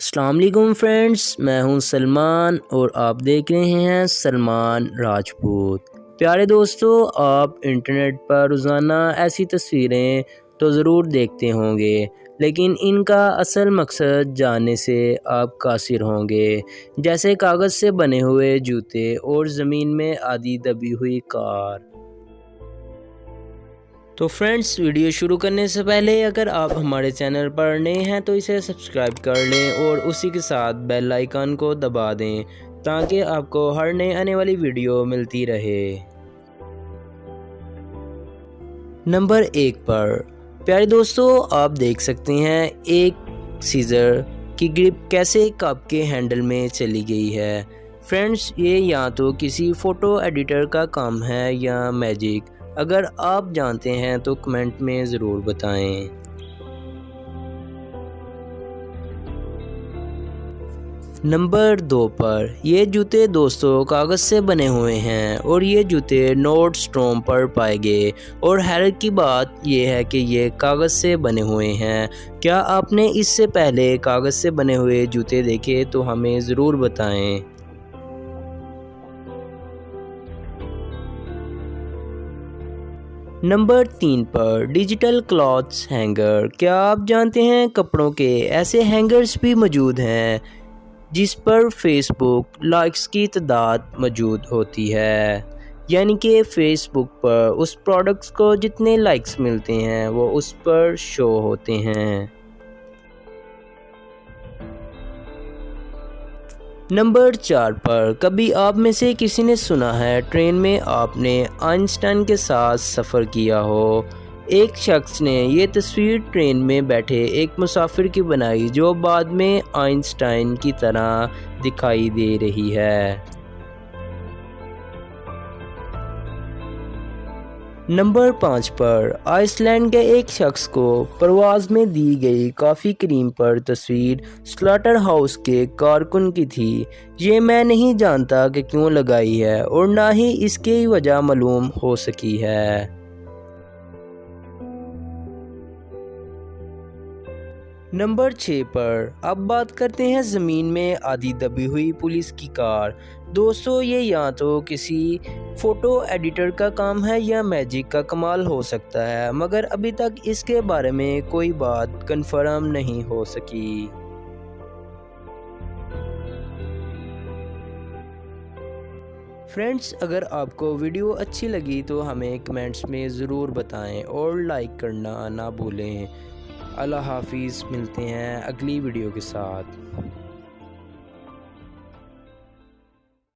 السلام علیکم فرینڈس، میں ہوں سلمان اور آپ دیکھ رہے ہیں سلمان راجپوت۔ پیارے دوستو، آپ انٹرنیٹ پر روزانہ ایسی تصویریں تو ضرور دیکھتے ہوں گے، لیکن ان کا اصل مقصد جاننے سے آپ قاصر ہوں گے، جیسے کاغذ سے بنے ہوئے جوتے اور زمین میں آدھی دبی ہوئی کار۔ تو فرینڈس، ویڈیو شروع کرنے سے پہلے اگر آپ ہمارے چینل پر نئے ہیں تو اسے سبسکرائب کر لیں اور اسی کے ساتھ بیل آئیکن کو دبا دیں تاکہ آپ کو ہر نئے آنے والی ویڈیو ملتی رہے۔ نمبر 1 پر پیارے دوستو، آپ دیکھ سکتے ہیں ایک سیزر کی گرپ کیسے کپ کے ہینڈل میں چلی گئی ہے۔ فرینڈس، یہ یا تو کسی فوٹو ایڈیٹر کا کام ہے یا میجک۔ اگر آپ جانتے ہیں تو کمنٹ میں ضرور بتائیں۔ نمبر 2 پر یہ جوتے دوستو کاغذ سے بنے ہوئے ہیں اور یہ جوتے نورڈ سٹروم پر پائے گئے، اور حیرت کی بات یہ ہے کہ یہ کاغذ سے بنے ہوئے ہیں۔ کیا آپ نے اس سے پہلے کاغذ سے بنے ہوئے جوتے دیکھے تو ہمیں ضرور بتائیں۔ نمبر 3 پر ڈیجیٹل کلاتھس ہینگر۔ کیا آپ جانتے ہیں کپڑوں کے ایسے ہینگرز بھی موجود ہیں جس پر فیس بک لائکس کی تعداد موجود ہوتی ہے، یعنی کہ فیس بک پر اس پروڈکٹس کو جتنے لائکس ملتے ہیں وہ اس پر شو ہوتے ہیں۔ نمبر 4 پر کبھی آپ میں سے کسی نے سنا ہے ٹرین میں آپ نے آئنسٹائن کے ساتھ سفر کیا ہو۔ ایک شخص نے یہ تصویر ٹرین میں بیٹھے ایک مسافر کی بنائی جو بعد میں آئنسٹائن کی طرح دکھائی دے رہی ہے۔ نمبر 5 پر آئس لینڈ کے ایک شخص کو پرواز میں دی گئی کافی کریم پر تصویر سلاٹر ہاؤس کے کارکن کی تھی۔ یہ میں نہیں جانتا کہ کیوں لگائی ہے اور نہ ہی اس کی وجہ معلوم ہو سکی ہے۔ نمبر 6 پر اب بات کرتے ہیں زمین میں آدھی دبی ہوئی پولیس کی کار۔ دوستو، یہ یا تو کسی فوٹو ایڈیٹر کا کام ہے یا میجک کا کمال ہو سکتا ہے، مگر ابھی تک اس کے بارے میں کوئی بات کنفرم نہیں ہو سکی۔ فرینڈس، اگر آپ کو ویڈیو اچھی لگی تو ہمیں کمنٹس میں ضرور بتائیں اور لائک کرنا نہ بھولیں۔ اللہ حافظ، ملتے ہیں اگلی ویڈیو کے ساتھ۔